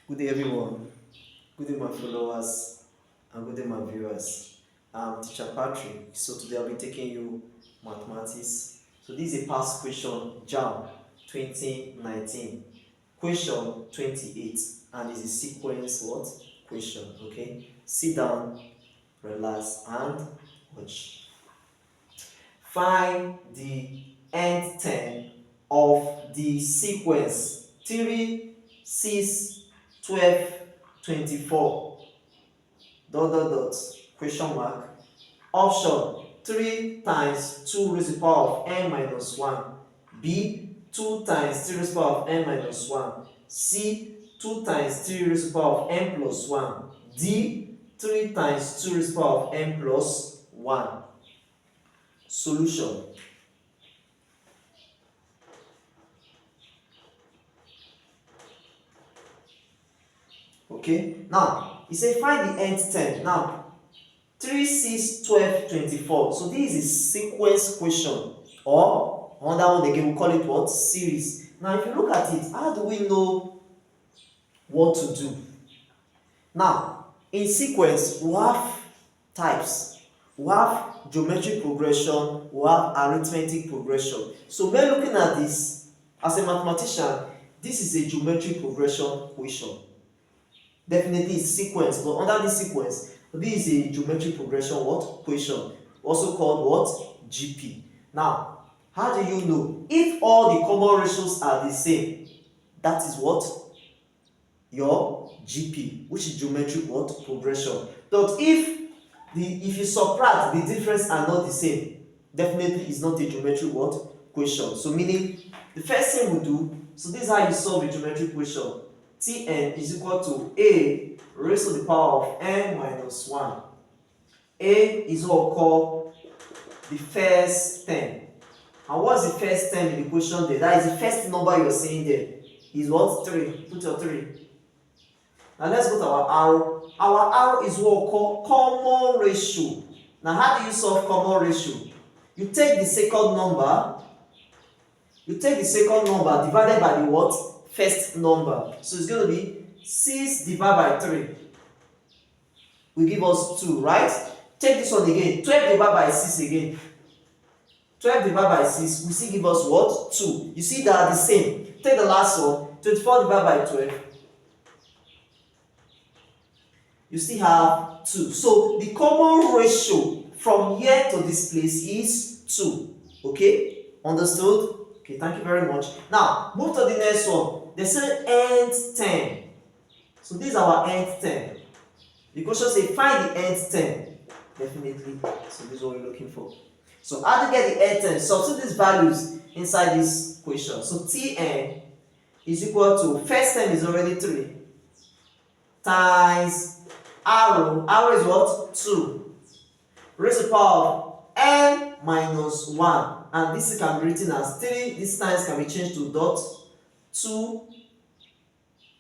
Good day, everyone. Good day, my followers, and good day, my viewers. I'm Teacher Patrick. So today I'll be taking you mathematics. So this is a past question, JAMB 2019, question 28, and it's a sequence what question. Okay, sit down, relax, and watch. Find the nth term of the sequence 3, 6, 12, 24 question mark. Option 3 times 2 raised to the power of n minus 1, B 2 times 3 raised to the power of n minus 1, C 2 times 3 raised to the power of n plus 1, D 3 times 2 raised to the power of n plus 1. Solution. Okay, now it says find the nth term. Now 3, 6, 12, 24. So this is a sequence question, or another one again we call it what? Series. Now if you look at it, how do we know what to do? Now in sequence we have types. We have geometric progression, we have arithmetic progression. So when looking at this as a mathematician, this is a geometric progression question. Definitely it's sequence, but under this sequence, this is a geometric progression what? Question. Also called what? GP. Now, how do you know? If all the common ratios are the same, that is what? Your GP, which is geometric what? Progression. But if you subtract, the difference are not the same, definitely it's not a geometric what? Question. So meaning, the first thing we do, so this is how you solve a geometric question. Tn is equal to a raised to the power of n minus 1. A is what we call the first term. And what's the first term in the question there? That is the first number you're seeing there. Is what? 3. Put your 3. Now let's go to our arrow. Our arrow is what we call common ratio. Now how do you solve common ratio? You take the second number. Divided by the what? First number. So it's going to be 6 divided by 3 will give us 2, right? Take this one again. 12 divided by 6 again. 12 divided by 6 will still give us what? 2. You see they are the same. Take the last one. 24 divided by 12. You still have 2. So the common ratio from here to this place is 2. Okay? Understood? Okay, thank you very much. Now, move to the next one. They say nth term. So this is our nth term. The question says find the nth term. Definitely. So this is what we're looking for. So how to get the nth term? Substitute these values inside this question. So Tn is equal to, first term is already 3, times arrow. Arrow is what? 2. Raised to the power of n minus 1. And this can be written as 3. This times can be changed to dot 2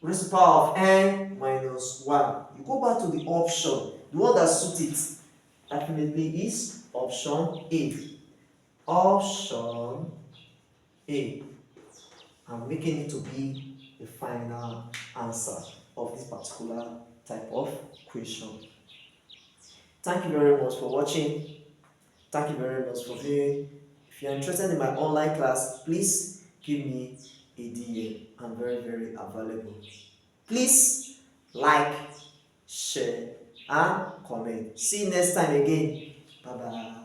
raised to the power of n minus 1. You go back to the option. The one that suits it definitely is option A. Option A. I'm making it to be the final answer of this particular type of question. Thank you very much for watching. Thank you very much for viewing. If you are interested in my online class, please give me a DM. I'm very, very available. Please like, share, and comment. See you next time again. Bye bye.